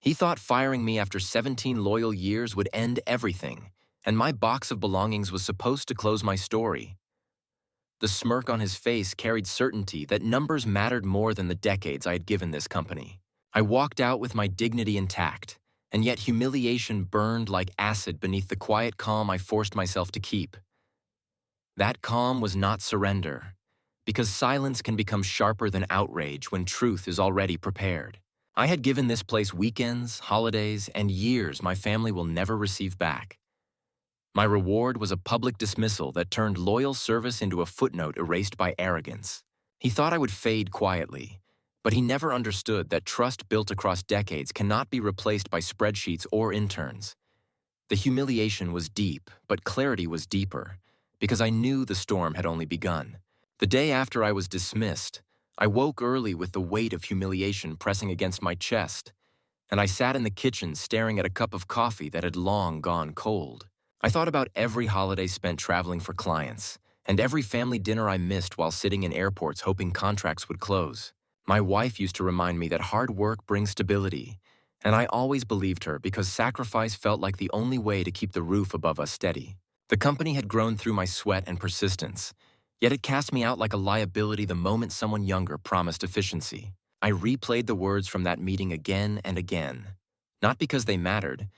He thought firing me after 17 loyal years would end everything, and my box of belongings was supposed to close my story. The smirk on his face carried certainty that numbers mattered more than the decades I had given this company. I walked out with my dignity intact, and yet humiliation burned like acid beneath the quiet calm I forced myself to keep. That calm was not surrender, because silence can become sharper than outrage when truth is already prepared. I had given this place weekends, holidays, and years my family will never receive back. My reward was a public dismissal that turned loyal service into a footnote erased by arrogance. He thought I would fade quietly, but he never understood that trust built across decades cannot be replaced by spreadsheets or interns. The humiliation was deep, but clarity was deeper, because I knew the storm had only begun. The day after I was dismissed, I woke early with the weight of humiliation pressing against my chest, and I sat in the kitchen staring at a cup of coffee that had long gone cold. I thought about every holiday spent traveling for clients, and every family dinner I missed while sitting in airports hoping contracts would close. My wife used to remind me that hard work brings stability, and I always believed her because sacrifice felt like the only way to keep the roof above us steady. The company had grown through my sweat and persistence, yet it cast me out like a liability the moment someone younger promised efficiency. I replayed the words from that meeting again and again, not because they mattered,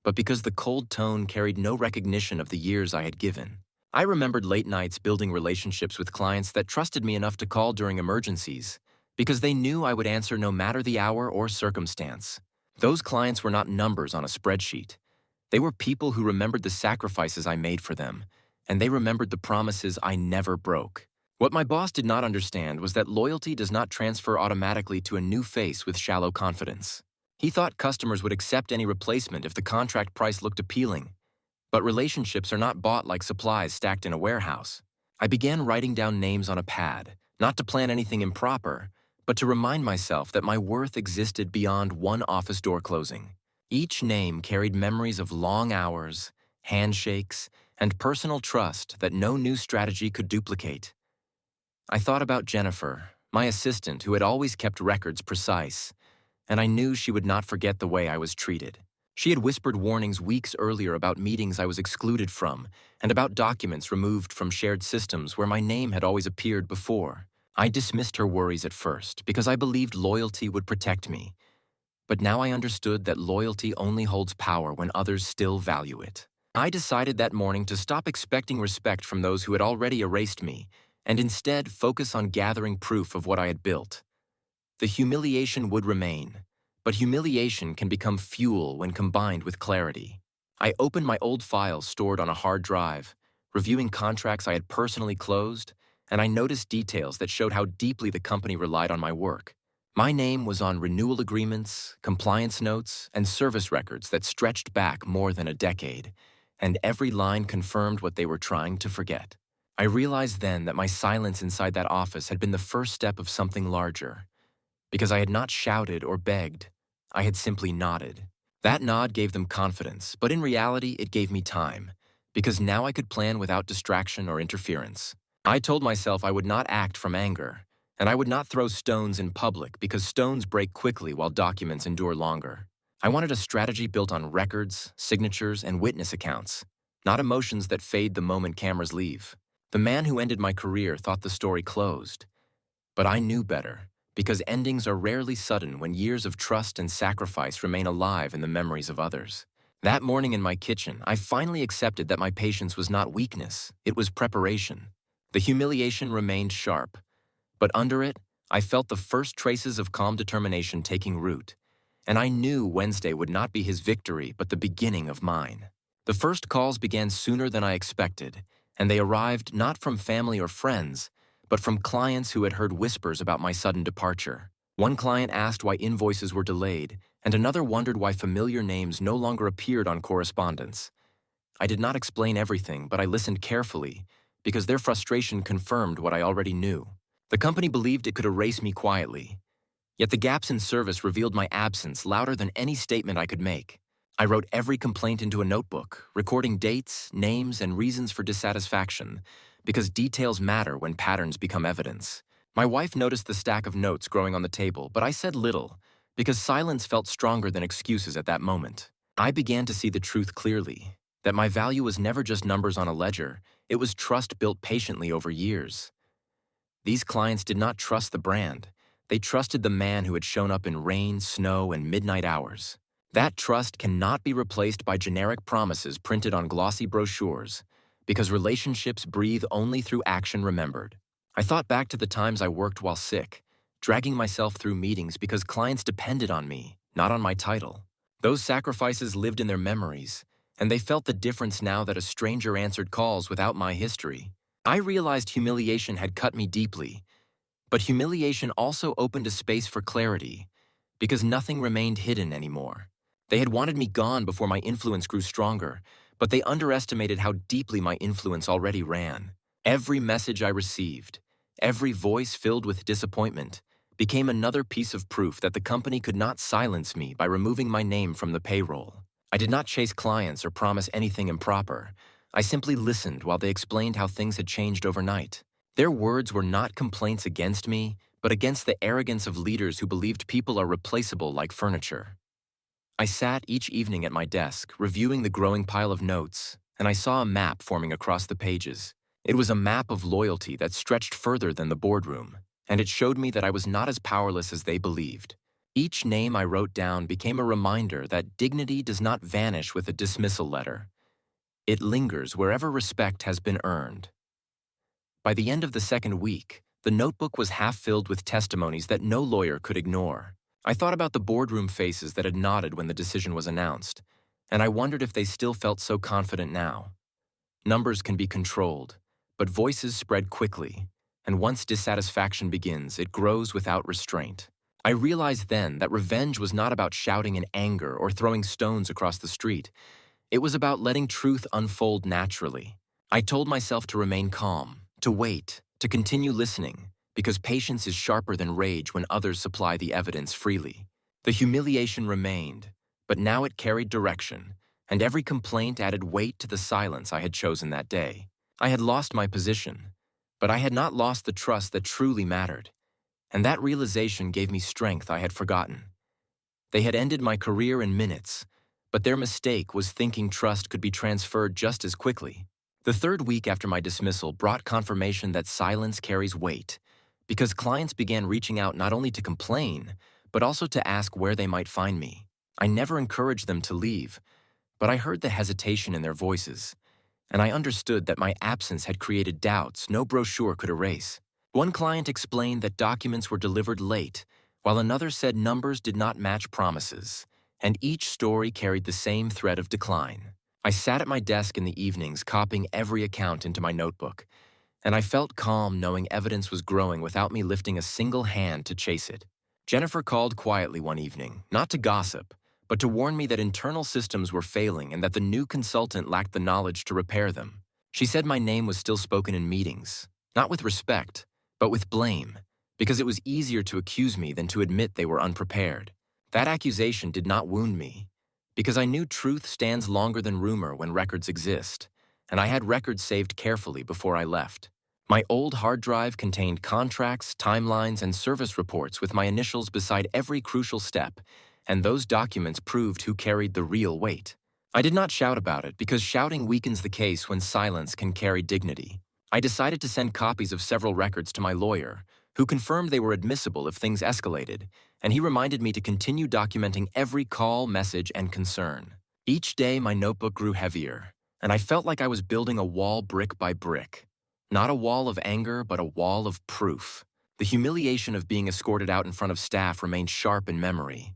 but because the cold tone carried no recognition of the years I had given. I remembered late nights building relationships with clients that trusted me enough to call during emergencies, because they knew I would answer no matter the hour or circumstance. Those clients were not numbers on a spreadsheet. They were people who remembered the sacrifices I made for them, and they remembered the promises I never broke. What my boss did not understand was that loyalty does not transfer automatically to a new face with shallow confidence. He thought customers would accept any replacement if the contract price looked appealing. But relationships are not bought like supplies stacked in a warehouse. I began writing down names on a pad, not to plan anything improper, but to remind myself that my worth existed beyond one office door closing. Each name carried memories of long hours, handshakes, and personal trust that no new strategy could duplicate. I thought about Jennifer, my assistant who had always kept records precise, and I knew she would not forget the way I was treated. She had whispered warnings weeks earlier about meetings I was excluded from and about documents removed from shared systems where my name had always appeared before. I dismissed her worries at first because I believed loyalty would protect me, but now I understood that loyalty only holds power when others still value it. I decided that morning to stop expecting respect from those who had already erased me and instead focus on gathering proof of what I had built. The humiliation would remain, but humiliation can become fuel when combined with clarity. I opened my old files stored on a hard drive, reviewing contracts I had personally closed, and I noticed details that showed how deeply the company relied on my work. My name was on renewal agreements, compliance notes, and service records that stretched back more than a decade, and every line confirmed what they were trying to forget. I realized then that my silence inside that office had been the first step of something larger. Because I had not shouted or begged, I had simply nodded. That nod gave them confidence, but in reality it gave me time, because now I could plan without distraction or interference. I told myself I would not act from anger, and I would not throw stones in public because stones break quickly while documents endure longer. I wanted a strategy built on records, signatures, and witness accounts, not emotions that fade the moment cameras leave. The man who ended my career thought the story closed, but I knew better. Because endings are rarely sudden when years of trust and sacrifice remain alive in the memories of others. That morning in my kitchen, I finally accepted that my patience was not weakness, it was preparation. The humiliation remained sharp, but under it, I felt the first traces of calm determination taking root, and I knew Wednesday would not be his victory but the beginning of mine. The first calls began sooner than I expected, and they arrived not from family or friends, but from clients who had heard whispers about my sudden departure. One client asked why invoices were delayed, and another wondered why familiar names no longer appeared on correspondence. I did not explain everything, but I listened carefully, because their frustration confirmed what I already knew. The company believed it could erase me quietly, yet the gaps in service revealed my absence louder than any statement I could make. I wrote every complaint into a notebook, recording dates, names, and reasons for dissatisfaction, because details matter when patterns become evidence. My wife noticed the stack of notes growing on the table, but I said little, because silence felt stronger than excuses at that moment. I began to see the truth clearly, that my value was never just numbers on a ledger, it was trust built patiently over years. These clients did not trust the brand. They trusted the man who had shown up in rain, snow, and midnight hours. That trust cannot be replaced by generic promises printed on glossy brochures, because relationships breathe only through action remembered. I thought back to the times I worked while sick, dragging myself through meetings because clients depended on me, not on my title. Those sacrifices lived in their memories, and they felt the difference now that a stranger answered calls without my history. I realized humiliation had cut me deeply, but humiliation also opened a space for clarity, because nothing remained hidden anymore. They had wanted me gone before my influence grew stronger, but they underestimated how deeply my influence already ran. Every message I received, every voice filled with disappointment, became another piece of proof that the company could not silence me by removing my name from the payroll. I did not chase clients or promise anything improper. I simply listened while they explained how things had changed overnight. Their words were not complaints against me, but against the arrogance of leaders who believed people are replaceable like furniture. I sat each evening at my desk, reviewing the growing pile of notes, and I saw a map forming across the pages. It was a map of loyalty that stretched further than the boardroom, and it showed me that I was not as powerless as they believed. Each name I wrote down became a reminder that dignity does not vanish with a dismissal letter. It lingers wherever respect has been earned. By the end of the second week, the notebook was half filled with testimonies that no lawyer could ignore. I thought about the boardroom faces that had nodded when the decision was announced, and I wondered if they still felt so confident now. Numbers can be controlled, but voices spread quickly, and once dissatisfaction begins, it grows without restraint. I realized then that revenge was not about shouting in anger or throwing stones across the street. It was about letting truth unfold naturally. I told myself to remain calm, to wait, to continue listening, because patience is sharper than rage when others supply the evidence freely. The humiliation remained, but now it carried direction, and every complaint added weight to the silence I had chosen that day. I had lost my position, but I had not lost the trust that truly mattered, and that realization gave me strength I had forgotten. They had ended my career in minutes, but their mistake was thinking trust could be transferred just as quickly. The third week after my dismissal brought confirmation that silence carries weight, because clients began reaching out not only to complain, but also to ask where they might find me. I never encouraged them to leave, but I heard the hesitation in their voices, and I understood that my absence had created doubts no brochure could erase. One client explained that documents were delivered late, while another said numbers did not match promises, and each story carried the same thread of decline. I sat at my desk in the evenings copying every account into my notebook, and I felt calm knowing evidence was growing without me lifting a single hand to chase it. Jennifer called quietly one evening, not to gossip, but to warn me that internal systems were failing and that the new consultant lacked the knowledge to repair them. She said my name was still spoken in meetings, not with respect, but with blame, because it was easier to accuse me than to admit they were unprepared. That accusation did not wound me, because I knew truth stands longer than rumor when records exist, and I had records saved carefully before I left. My old hard drive contained contracts, timelines, and service reports with my initials beside every crucial step, and those documents proved who carried the real weight. I did not shout about it because shouting weakens the case when silence can carry dignity. I decided to send copies of several records to my lawyer, who confirmed they were admissible if things escalated, and he reminded me to continue documenting every call, message, and concern. Each day, my notebook grew heavier, and I felt like I was building a wall brick by brick. Not a wall of anger, but a wall of proof. The humiliation of being escorted out in front of staff remained sharp in memory.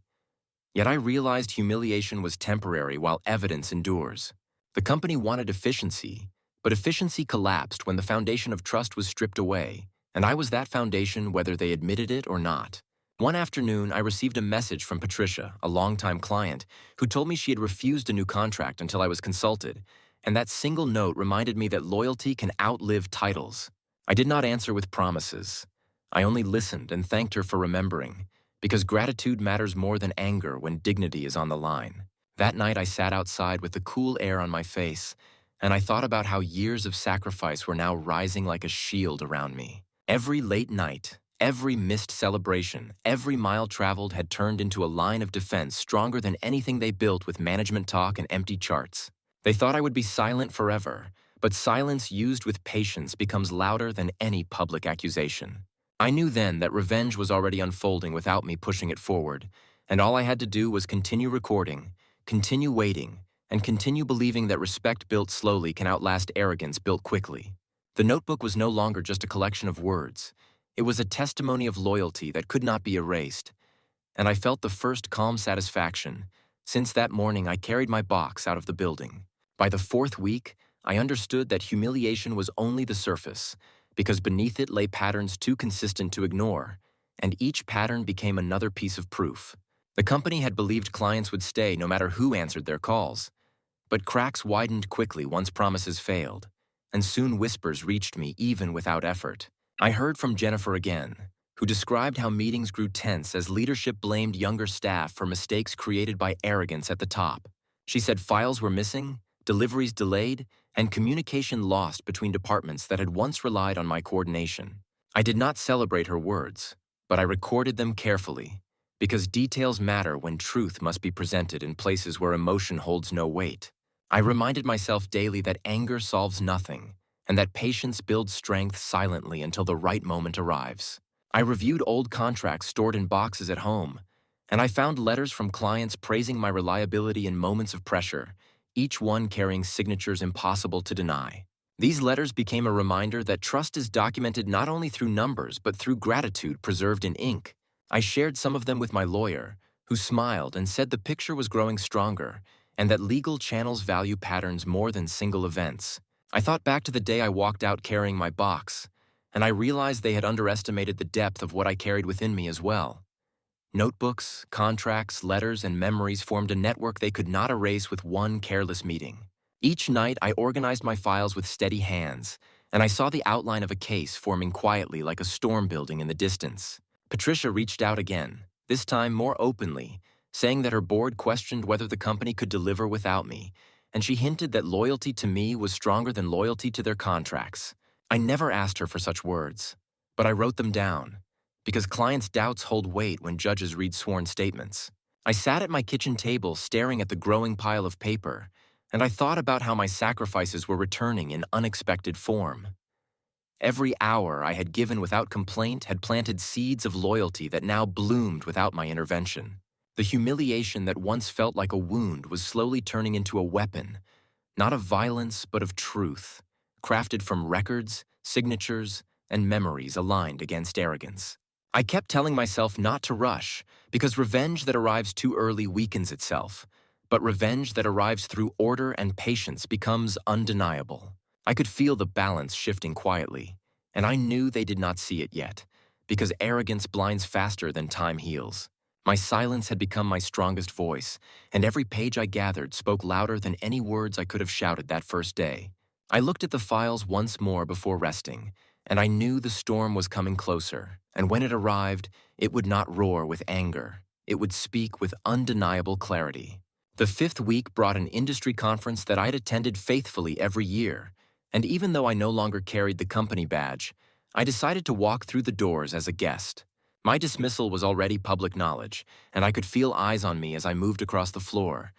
Yet I realized humiliation was temporary while evidence endures. The company wanted efficiency, but efficiency collapsed when the foundation of trust was stripped away, and I was that foundation whether they admitted it or not. One afternoon, I received a message from Patricia, a longtime client, who told me she had refused a new contract until I was consulted, and that single note reminded me that loyalty can outlive titles. I did not answer with promises. I only listened and thanked her for remembering, because gratitude matters more than anger when dignity is on the line. That night, I sat outside with the cool air on my face, and I thought about how years of sacrifice were now rising like a shield around me. Every late night, Every missed celebration, every mile traveled had turned into a line of defense stronger than anything they built with management talk and empty charts. They thought I would be silent forever, but silence used with patience becomes louder than any public accusation. I knew then that revenge was already unfolding without me pushing it forward, and all I had to do was continue recording, continue waiting, and continue believing that respect built slowly can outlast arrogance built quickly. The notebook was no longer just a collection of words. It was a testimony of loyalty that could not be erased, and I felt the first calm satisfaction. Since that morning, I carried my box out of the building. By the fourth week, I understood that humiliation was only the surface, because beneath it lay patterns too consistent to ignore, and each pattern became another piece of proof. The company had believed clients would stay no matter who answered their calls, but cracks widened quickly once promises failed, and soon whispers reached me even without effort. I heard from Jennifer again, who described how meetings grew tense as leadership blamed younger staff for mistakes created by arrogance at the top. She said files were missing, deliveries delayed, and communication lost between departments that had once relied on my coordination. I did not celebrate her words, but I recorded them carefully, because details matter when truth must be presented in places where emotion holds no weight. I reminded myself daily that anger solves nothing, and that patience builds strength silently until the right moment arrives. I reviewed old contracts stored in boxes at home, and I found letters from clients praising my reliability in moments of pressure, each one carrying signatures impossible to deny. These letters became a reminder that trust is documented not only through numbers but through gratitude preserved in ink. I shared some of them with my lawyer, who smiled and said the picture was growing stronger, and that legal channels value patterns more than single events. I thought back to the day I walked out carrying my box, and I realized they had underestimated the depth of what I carried within me as well. Notebooks, contracts, letters, and memories formed a network they could not erase with one careless meeting. Each night, I organized my files with steady hands, and I saw the outline of a case forming quietly like a storm building in the distance. Patricia reached out again, this time more openly, saying that her board questioned whether the company could deliver without me, and she hinted that loyalty to me was stronger than loyalty to their contracts. I never asked her for such words, but I wrote them down, because clients' doubts hold weight when judges read sworn statements. I sat at my kitchen table staring at the growing pile of paper, and I thought about how my sacrifices were returning in unexpected form. Every hour I had given without complaint had planted seeds of loyalty that now bloomed without my intervention. The humiliation that once felt like a wound was slowly turning into a weapon, not of violence but of truth, crafted from records, signatures, and memories aligned against arrogance. I kept telling myself not to rush, because revenge that arrives too early weakens itself, but revenge that arrives through order and patience becomes undeniable. I could feel the balance shifting quietly, and I knew they did not see it yet, because arrogance blinds faster than time heals. My silence had become my strongest voice, and every page I gathered spoke louder than any words I could have shouted that first day. I looked at the files once more before resting, and I knew the storm was coming closer, and when it arrived, it would not roar with anger. It would speak with undeniable clarity. The fifth week brought an industry conference that I'd attended faithfully every year, and even though I no longer carried the company badge, I decided to walk through the doors as a guest. My dismissal was already public knowledge, and I could feel eyes on me as I moved across the floor.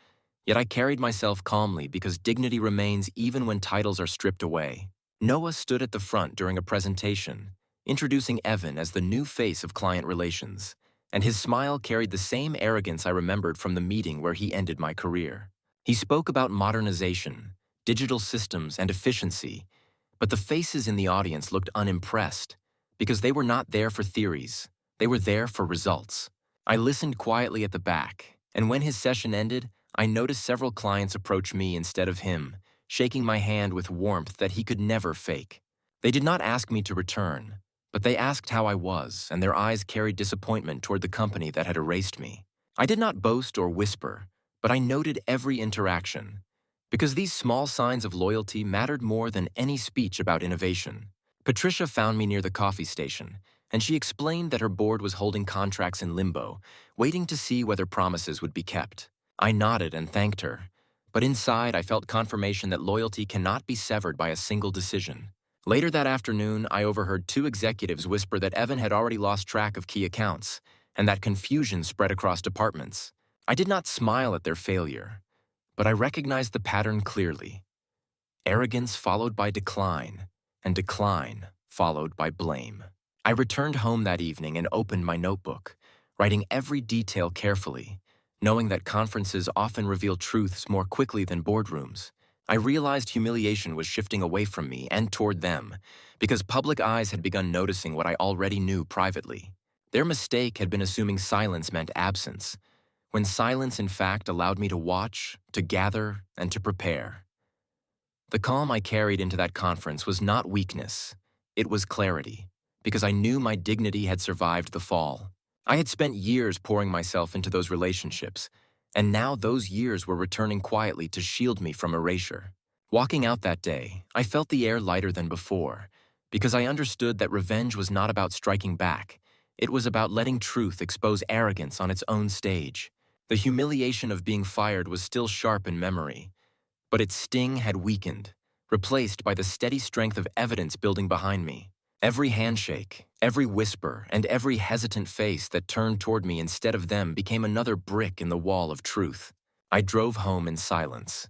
Yet I carried myself calmly because dignity remains even when titles are stripped away. Noah stood at the front during a presentation, introducing Evan as the new face of client relations, and his smile carried the same arrogance I remembered from the meeting where he ended my career. He spoke about modernization, digital systems, and efficiency, but the faces in the audience looked unimpressed because they were not there for theories. They were there for results. I listened quietly at the back, and when his session ended, I noticed several clients approach me instead of him, shaking my hand with warmth that he could never fake. They did not ask me to return, but they asked how I was, and their eyes carried disappointment toward the company that had erased me. I did not boast or whisper, but I noted every interaction, because these small signs of loyalty mattered more than any speech about innovation. Patricia found me near the coffee station, and she explained that her board was holding contracts in limbo, waiting to see whether promises would be kept. I nodded and thanked her, but inside I felt confirmation that loyalty cannot be severed by a single decision. Later that afternoon, I overheard two executives whisper that Evan had already lost track of key accounts, and that confusion spread across departments. I did not smile at their failure, but I recognized the pattern clearly: arrogance followed by decline, and decline followed by blame. I returned home that evening and opened my notebook, writing every detail carefully, knowing that conferences often reveal truths more quickly than boardrooms. I realized humiliation was shifting away from me and toward them, because public eyes had begun noticing what I already knew privately. Their mistake had been assuming silence meant absence, when silence in fact allowed me to watch, to gather, and to prepare. The calm I carried into that conference was not weakness, it was clarity, because I knew my dignity had survived the fall. I had spent years pouring myself into those relationships, and now those years were returning quietly to shield me from erasure. Walking out that day, I felt the air lighter than before, because I understood that revenge was not about striking back. It was about letting truth expose arrogance on its own stage. The humiliation of being fired was still sharp in memory, but its sting had weakened, replaced by the steady strength of evidence building behind me. Every handshake, every whisper, and every hesitant face that turned toward me instead of them became another brick in the wall of truth. I drove home in silence,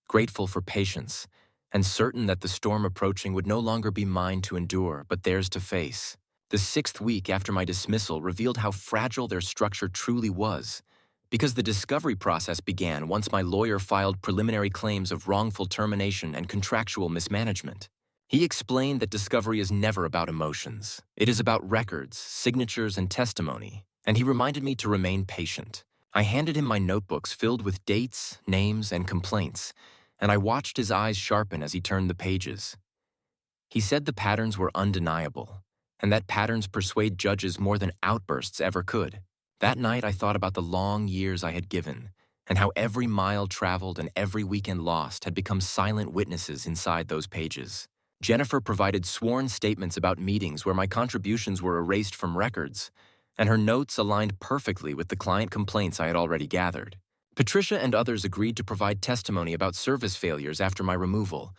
grateful for patience, and certain that the storm approaching would no longer be mine to endure, but theirs to face. The 6th week after my dismissal revealed how fragile their structure truly was, because the discovery process began once my lawyer filed preliminary claims of wrongful termination and contractual mismanagement. He explained that discovery is never about emotions. It is about records, signatures, and testimony, and he reminded me to remain patient. I handed him my notebooks filled with dates, names, and complaints, and I watched his eyes sharpen as he turned the pages. He said the patterns were undeniable, and that patterns persuade judges more than outbursts ever could. That night I thought about the long years I had given, and how every mile traveled and every weekend lost had become silent witnesses inside those pages. Jennifer provided sworn statements about meetings where my contributions were erased from records, and her notes aligned perfectly with the client complaints I had already gathered. Patricia and others agreed to provide testimony about service failures after my removal,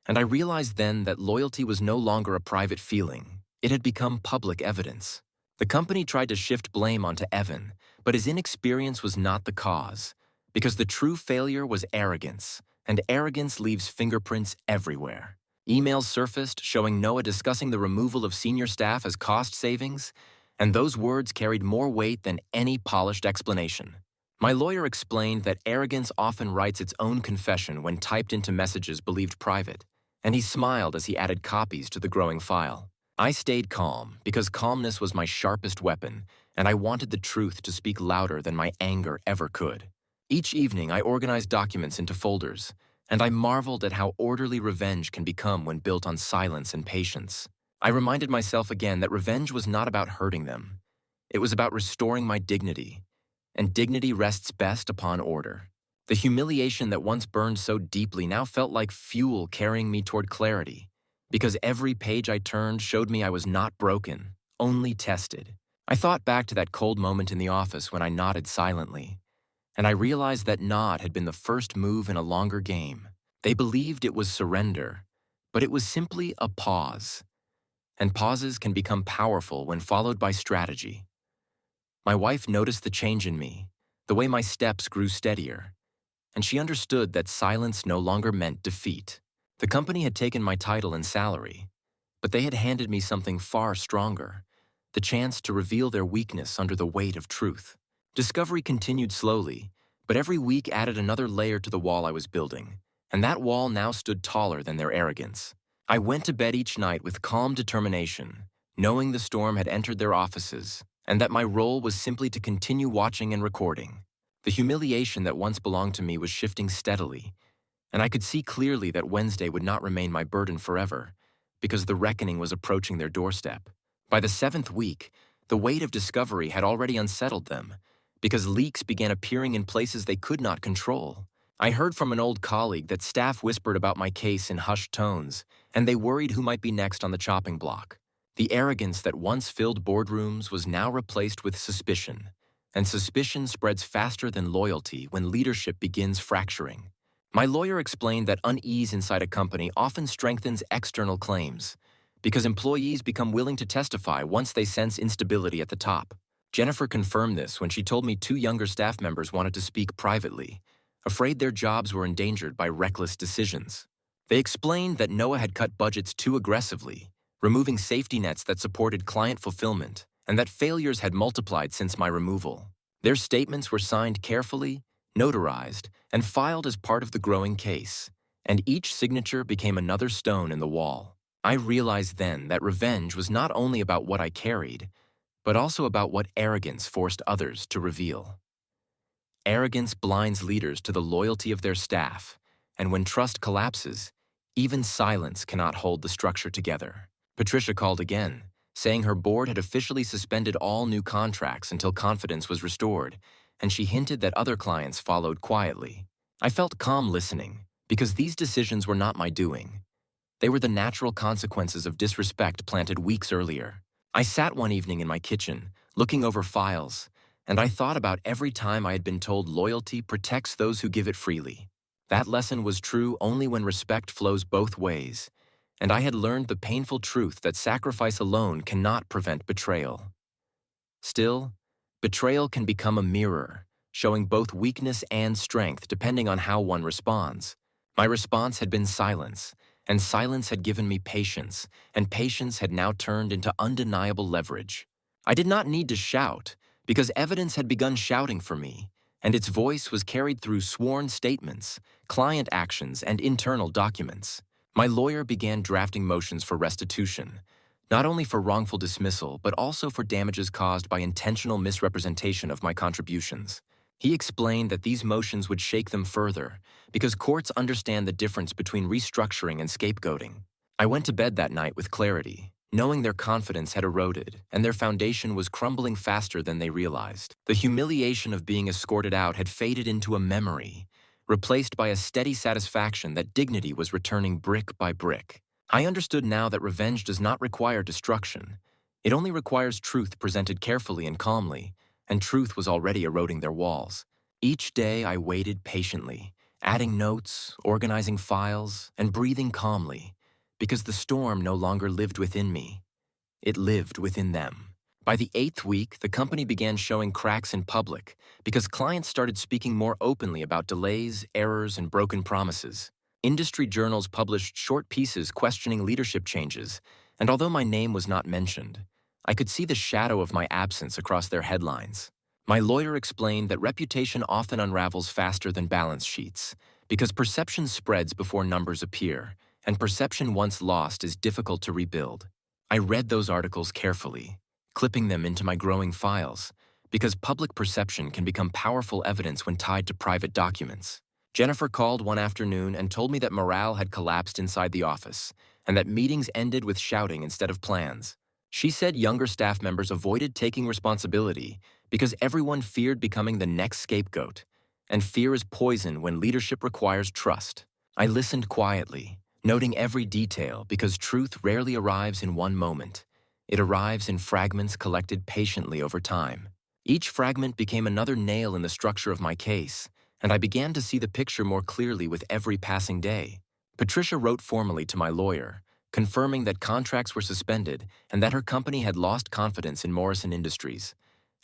and I realized then that loyalty was no longer a private feeling. It had become public evidence. The company tried to shift blame onto Evan, but his inexperience was not the cause, because the true failure was arrogance, and arrogance leaves fingerprints everywhere. Emails surfaced showing Noah discussing the removal of senior staff as cost savings, and those words carried more weight than any polished explanation. My lawyer explained that arrogance often writes its own confession when typed into messages believed private, and he smiled as he added copies to the growing file. I stayed calm because calmness was my sharpest weapon, and I wanted the truth to speak louder than my anger ever could. Each evening, I organized documents into folders, and I marveled at how orderly revenge can become when built on silence and patience. I reminded myself again that revenge was not about hurting them. It was about restoring my dignity, and dignity rests best upon order. The humiliation that once burned so deeply now felt like fuel carrying me toward clarity, because every page I turned showed me I was not broken, only tested. I thought back to that cold moment in the office when I nodded silently, and I realized that nod had been the first move in a longer game. They believed it was surrender, but it was simply a pause, and pauses can become powerful when followed by strategy. My wife noticed the change in me, the way my steps grew steadier, and she understood that silence no longer meant defeat. The company had taken my title and salary, but they had handed me something far stronger: the chance to reveal their weakness under the weight of truth. Discovery continued slowly, but every week added another layer to the wall I was building, and that wall now stood taller than their arrogance. I went to bed each night with calm determination, knowing the storm had entered their offices, and that my role was simply to continue watching and recording. The humiliation that once belonged to me was shifting steadily, and I could see clearly that Wednesday would not remain my burden forever, because the reckoning was approaching their doorstep. By the 7th week, the weight of discovery had already unsettled them, because leaks began appearing in places they could not control. I heard from an old colleague that staff whispered about my case in hushed tones, and they worried who might be next on the chopping block. The arrogance that once filled boardrooms was now replaced with suspicion, and suspicion spreads faster than loyalty when leadership begins fracturing. My lawyer explained that unease inside a company often strengthens external claims because employees become willing to testify once they sense instability at the top. Jennifer confirmed this when she told me two younger staff members wanted to speak privately, afraid their jobs were endangered by reckless decisions. They explained that Noah had cut budgets too aggressively, removing safety nets that supported client fulfillment, and that failures had multiplied since my removal. Their statements were signed carefully, notarized, and filed as part of the growing case, and each signature became another stone in the wall. I realized then that revenge was not only about what I carried, but also about what arrogance forced others to reveal. Arrogance blinds leaders to the loyalty of their staff, and when trust collapses, even silence cannot hold the structure together. Patricia called again, saying her board had officially suspended all new contracts until confidence was restored, and she hinted that other clients followed quietly. I felt calm listening, because these decisions were not my doing. They were the natural consequences of disrespect planted weeks earlier. I sat one evening in my kitchen, looking over files, and I thought about every time I had been told loyalty protects those who give it freely. That lesson was true only when respect flows both ways, and I had learned the painful truth that sacrifice alone cannot prevent betrayal. Still, betrayal can become a mirror, showing both weakness and strength depending on how one responds. My response had been silence, and silence had given me patience, and patience had now turned into undeniable leverage. I did not need to shout, because evidence had begun shouting for me, and its voice was carried through sworn statements, client actions, and internal documents. My lawyer began drafting motions for restitution, not only for wrongful dismissal, but also for damages caused by intentional misrepresentation of my contributions. He explained that these motions would shake them further, because courts understand the difference between restructuring and scapegoating. I went to bed that night with clarity, knowing their confidence had eroded and their foundation was crumbling faster than they realized. The humiliation of being escorted out had faded into a memory, replaced by a steady satisfaction that dignity was returning brick by brick. I understood now that revenge does not require destruction. It only requires truth presented carefully and calmly, and truth was already eroding their walls. Each day I waited patiently, adding notes, organizing files, and breathing calmly, because the storm no longer lived within me. It lived within them. By the 8th week, the company began showing cracks in public because clients started speaking more openly about delays, errors, and broken promises. Industry journals published short pieces questioning leadership changes, and although my name was not mentioned, I could see the shadow of my absence across their headlines. My lawyer explained that reputation often unravels faster than balance sheets, because perception spreads before numbers appear, and perception once lost is difficult to rebuild. I read those articles carefully, clipping them into my growing files, because public perception can become powerful evidence when tied to private documents. Jennifer called one afternoon and told me that morale had collapsed inside the office, and that meetings ended with shouting instead of plans. She said younger staff members avoided taking responsibility because everyone feared becoming the next scapegoat, and fear is poison when leadership requires trust. I listened quietly, noting every detail because truth rarely arrives in one moment. It arrives in fragments collected patiently over time. Each fragment became another nail in the structure of my case, and I began to see the picture more clearly with every passing day. Patricia wrote formally to my lawyer, confirming that contracts were suspended and that her company had lost confidence in Morrison Industries,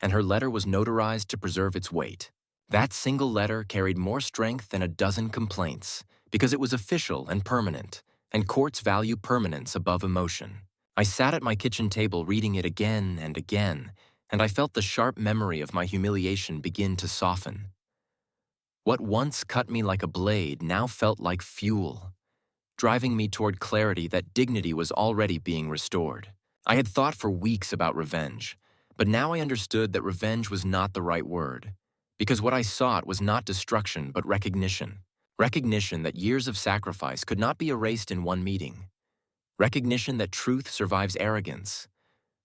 and her letter was notarized to preserve its weight. That single letter carried more strength than a dozen complaints, because it was official and permanent, and courts value permanence above emotion. I sat at my kitchen table reading it again and again, and I felt the sharp memory of my humiliation begin to soften. What once cut me like a blade now felt like fuel, driving me toward clarity that dignity was already being restored. I had thought for weeks about revenge, but now I understood that revenge was not the right word, because what I sought was not destruction but recognition. Recognition that years of sacrifice could not be erased in one meeting. Recognition that truth survives arrogance.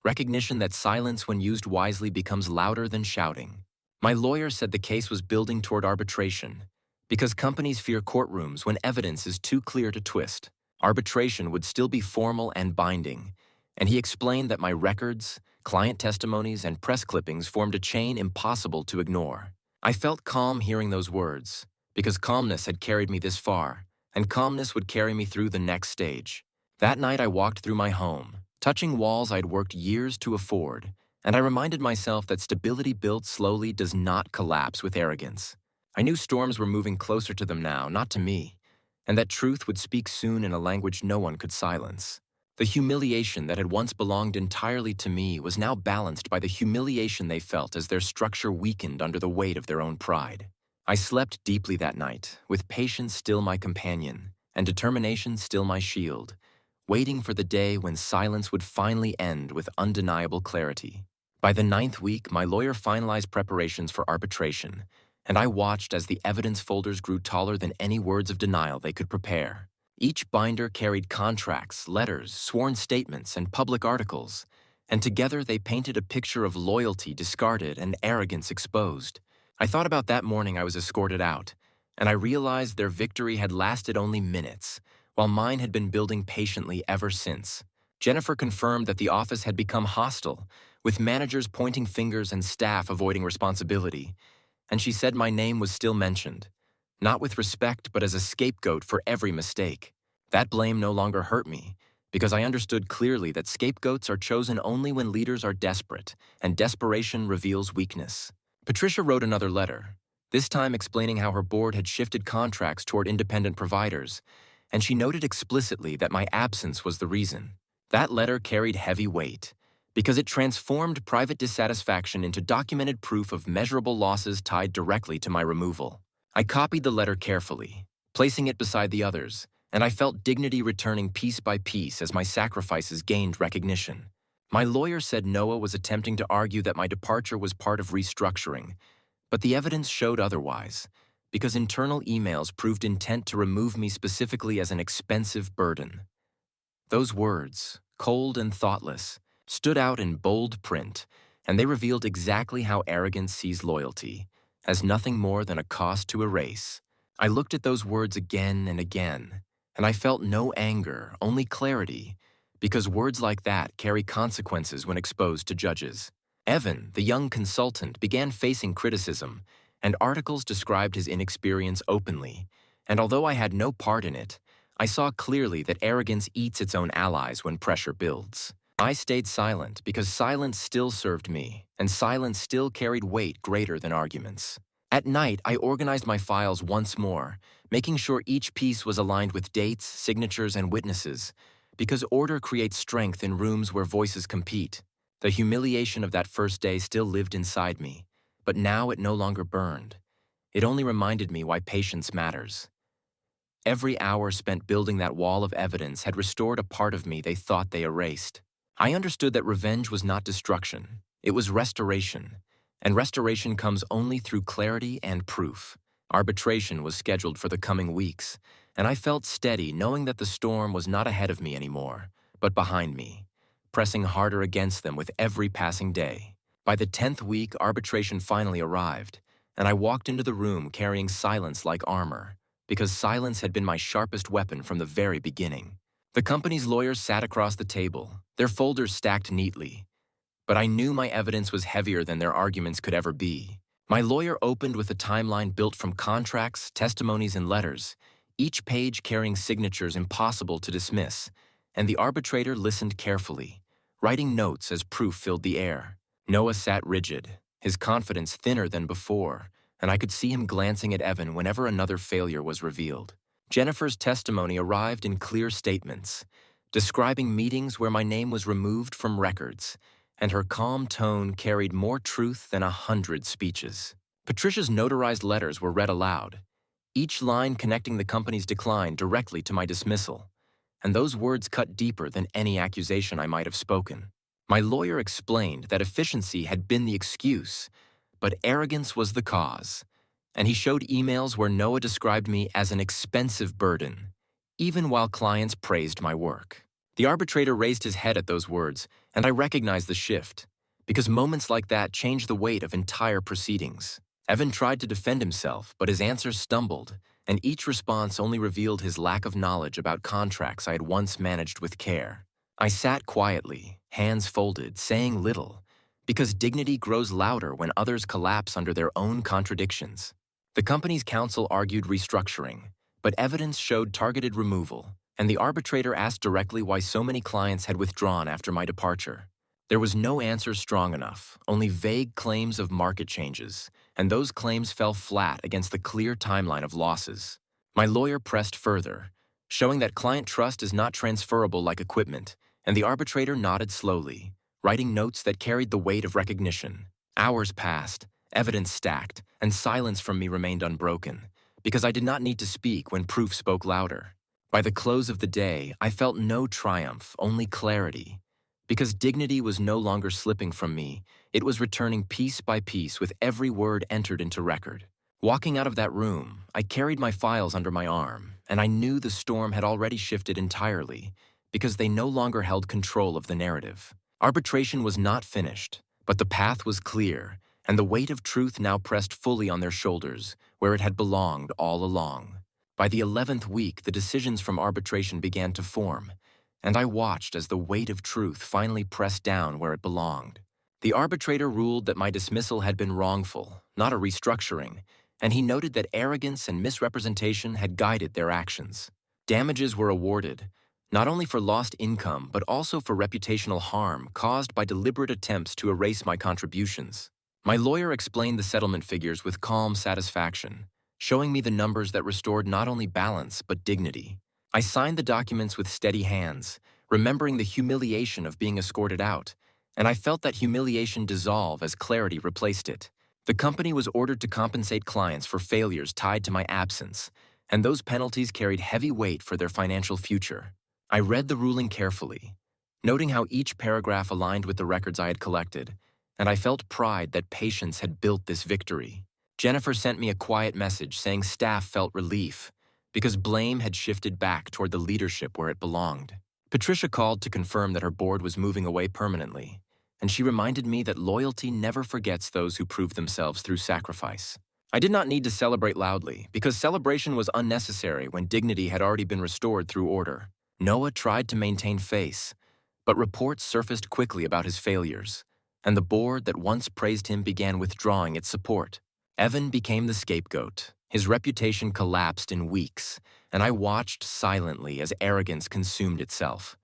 Recognition that silence when used wisely becomes louder than shouting. My lawyer said the case was building toward arbitration, because companies fear courtrooms when evidence is too clear to twist. Arbitration would still be formal and binding, and he explained that my records, client testimonies, and press clippings formed a chain impossible to ignore. I felt calm hearing those words, because calmness had carried me this far, and calmness would carry me through the next stage. That night I walked through my home, touching walls I'd worked years to afford, and I reminded myself that stability built slowly does not collapse with arrogance. I knew storms were moving closer to them now, not to me, and that truth would speak soon in a language no one could silence. The humiliation that had once belonged entirely to me was now balanced by the humiliation they felt as their structure weakened under the weight of their own pride. I slept deeply that night, with patience still my companion, and determination still my shield, waiting for the day when silence would finally end with undeniable clarity. By the 9th week, my lawyer finalized preparations for arbitration, and I watched as the evidence folders grew taller than any words of denial they could prepare. Each binder carried contracts, letters, sworn statements, and public articles, and together they painted a picture of loyalty discarded and arrogance exposed. I thought about that morning I was escorted out, and I realized their victory had lasted only minutes, while mine had been building patiently ever since. Jennifer confirmed that the office had become hostile, with managers pointing fingers and staff avoiding responsibility, and she said my name was still mentioned, not with respect but as a scapegoat for every mistake. That blame no longer hurt me, because I understood clearly that scapegoats are chosen only when leaders are desperate, and desperation reveals weakness. Patricia wrote another letter, this time explaining how her board had shifted contracts toward independent providers, and she noted explicitly that my absence was the reason. That letter carried heavy weight, because it transformed private dissatisfaction into documented proof of measurable losses tied directly to my removal. I copied the letter carefully, placing it beside the others, and I felt dignity returning piece by piece as my sacrifices gained recognition. My lawyer said Noah was attempting to argue that my departure was part of restructuring, but the evidence showed otherwise, because internal emails proved intent to remove me specifically as an expensive burden. Those words, cold and thoughtless, stood out in bold print, and they revealed exactly how arrogance sees loyalty, as nothing more than a cost to erase. I looked at those words again and again, and I felt no anger, only clarity, because words like that carry consequences when exposed to judges. Evan, the young consultant, began facing criticism, and articles described his inexperience openly, and although I had no part in it, I saw clearly that arrogance eats its own allies when pressure builds. I stayed silent because silence still served me, and silence still carried weight greater than arguments. At night, I organized my files once more, making sure each piece was aligned with dates, signatures, and witnesses, because order creates strength in rooms where voices compete. The humiliation of that first day still lived inside me, but now it no longer burned. It only reminded me why patience matters. Every hour spent building that wall of evidence had restored a part of me they thought they erased. I understood that revenge was not destruction, it was restoration, and restoration comes only through clarity and proof. Arbitration was scheduled for the coming weeks, and I felt steady knowing that the storm was not ahead of me anymore, but behind me, pressing harder against them with every passing day. By the 10th week, arbitration finally arrived, and I walked into the room carrying silence like armor, because silence had been my sharpest weapon from the very beginning. The company's lawyers sat across the table, their folders stacked neatly, but I knew my evidence was heavier than their arguments could ever be. My lawyer opened with a timeline built from contracts, testimonies, and letters, each page carrying signatures impossible to dismiss, and the arbitrator listened carefully, writing notes as proof filled the air. Noah sat rigid, his confidence thinner than before, and I could see him glancing at Evan whenever another failure was revealed. Jennifer's testimony arrived in clear statements, describing meetings where my name was removed from records, and her calm tone carried more truth than 100 speeches. Patricia's notarized letters were read aloud, each line connecting the company's decline directly to my dismissal, and those words cut deeper than any accusation I might have spoken. My lawyer explained that efficiency had been the excuse, but arrogance was the cause, and he showed emails where Noah described me as an expensive burden, even while clients praised my work. The arbitrator raised his head at those words, and I recognized the shift, because moments like that change the weight of entire proceedings. Evan tried to defend himself, but his answers stumbled, and each response only revealed his lack of knowledge about contracts I had once managed with care. I sat quietly, hands folded, saying little, because dignity grows louder when others collapse under their own contradictions. The company's counsel argued restructuring, but evidence showed targeted removal, and the arbitrator asked directly why so many clients had withdrawn after my departure. There was no answer strong enough, only vague claims of market changes, and those claims fell flat against the clear timeline of losses. My lawyer pressed further, showing that client trust is not transferable like equipment, and the arbitrator nodded slowly, writing notes that carried the weight of recognition. Hours passed, evidence stacked, and silence from me remained unbroken, because I did not need to speak when proof spoke louder. By the close of the day, I felt no triumph, only clarity. Because dignity was no longer slipping from me, it was returning piece by piece with every word entered into record. Walking out of that room, I carried my files under my arm, and I knew the storm had already shifted entirely, because they no longer held control of the narrative. Arbitration was not finished, but the path was clear, and the weight of truth now pressed fully on their shoulders, where it had belonged all along. By the 11th week, the decisions from arbitration began to form, and I watched as the weight of truth finally pressed down where it belonged. The arbitrator ruled that my dismissal had been wrongful, not a restructuring, and he noted that arrogance and misrepresentation had guided their actions. Damages were awarded, not only for lost income but also for reputational harm caused by deliberate attempts to erase my contributions. My lawyer explained the settlement figures with calm satisfaction, showing me the numbers that restored not only balance but dignity. I signed the documents with steady hands, remembering the humiliation of being escorted out, and I felt that humiliation dissolve as clarity replaced it. The company was ordered to compensate clients for failures tied to my absence, and those penalties carried heavy weight for their financial future. I read the ruling carefully, noting how each paragraph aligned with the records I had collected, and I felt pride that patience had built this victory. Jennifer sent me a quiet message saying staff felt relief, because blame had shifted back toward the leadership where it belonged. Patricia called to confirm that her board was moving away permanently, and she reminded me that loyalty never forgets those who prove themselves through sacrifice. I did not need to celebrate loudly, because celebration was unnecessary when dignity had already been restored through order. Noah tried to maintain face, but reports surfaced quickly about his failures, and the board that once praised him began withdrawing its support. Evan became the scapegoat. His reputation collapsed in weeks, and I watched silently as arrogance consumed itself.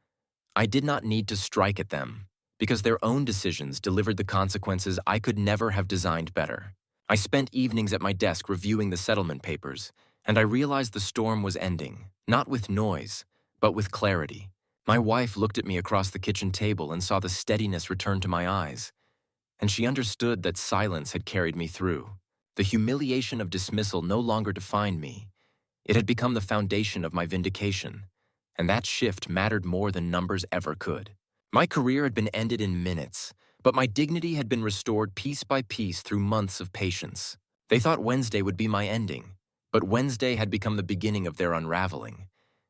I did not need to strike at them, because their own decisions delivered the consequences I could never have designed better. I spent evenings at my desk reviewing the settlement papers, and I realized the storm was ending, not with noise, but with clarity. My wife looked at me across the kitchen table and saw the steadiness return to my eyes, and she understood that silence had carried me through. The humiliation of dismissal no longer defined me. It had become the foundation of my vindication, and that shift mattered more than numbers ever could. My career had been ended in minutes, but my dignity had been restored piece by piece through months of patience. They thought Wednesday would be my ending, but Wednesday had become the beginning of their unraveling,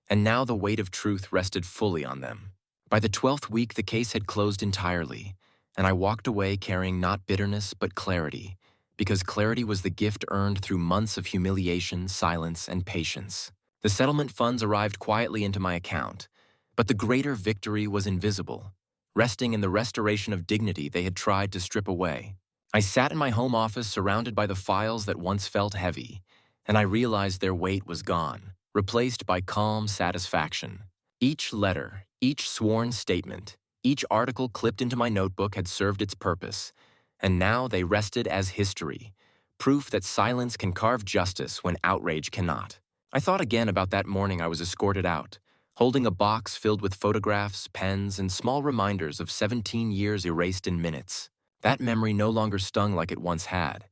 and now the weight of truth rested fully on them. By the 12th week, the case had closed entirely, and I walked away carrying not bitterness but clarity, because clarity was the gift earned through months of humiliation, silence, and patience. The settlement funds arrived quietly into my account, but the greater victory was invisible, resting in the restoration of dignity they had tried to strip away. I sat in my home office surrounded by the files that once felt heavy, and I realized their weight was gone, replaced by calm satisfaction. Each letter, each sworn statement, each article clipped into my notebook had served its purpose, and now they rested as history, proof that silence can carve justice when outrage cannot. I thought again about that morning I was escorted out, holding a box filled with photographs, pens, and small reminders of 17 years erased in minutes. That memory no longer stung like it once had,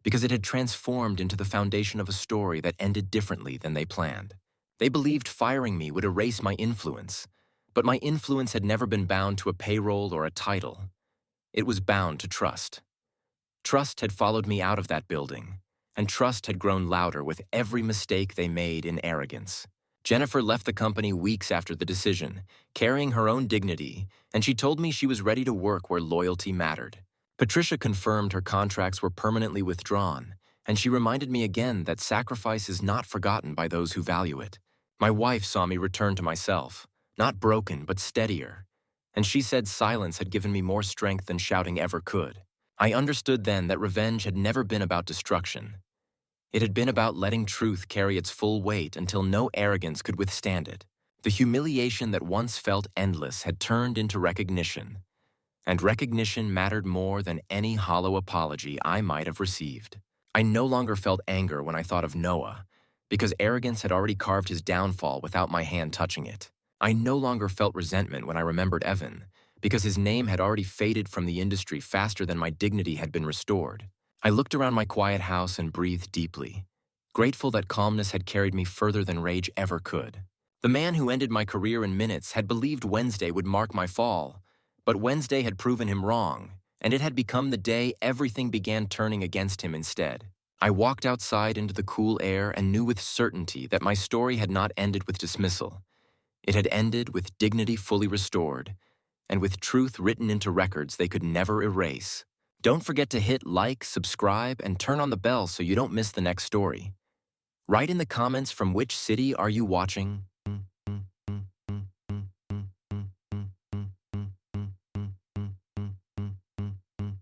because it had transformed into the foundation of a story that ended differently than they planned. They believed firing me would erase my influence, but my influence had never been bound to a payroll or a title. It was bound to trust. Trust had followed me out of that building, and trust had grown louder with every mistake they made in arrogance. Jennifer left the company weeks after the decision, carrying her own dignity, and she told me she was ready to work where loyalty mattered. Patricia confirmed her contracts were permanently withdrawn, and she reminded me again that sacrifice is not forgotten by those who value it. My wife saw me return to myself, not broken but steadier, and she said silence had given me more strength than shouting ever could. I understood then that revenge had never been about destruction. It had been about letting truth carry its full weight until no arrogance could withstand it. The humiliation that once felt endless had turned into recognition, and recognition mattered more than any hollow apology I might have received. I no longer felt anger when I thought of Noah, because arrogance had already carved his downfall without my hand touching it. I no longer felt resentment when I remembered Evan, because his name had already faded from the industry faster than my dignity had been restored. I looked around my quiet house and breathed deeply, grateful that calmness had carried me further than rage ever could. The man who ended my career in minutes had believed Wednesday would mark my fall, but Wednesday had proven him wrong, and it had become the day everything began turning against him instead. I walked outside into the cool air and knew with certainty that my story had not ended with dismissal. It had ended with dignity fully restored, and with truth written into records they could never erase. Don't forget to hit like, subscribe, and turn on the bell so you don't miss the next story. Write in the comments from which city are you watching.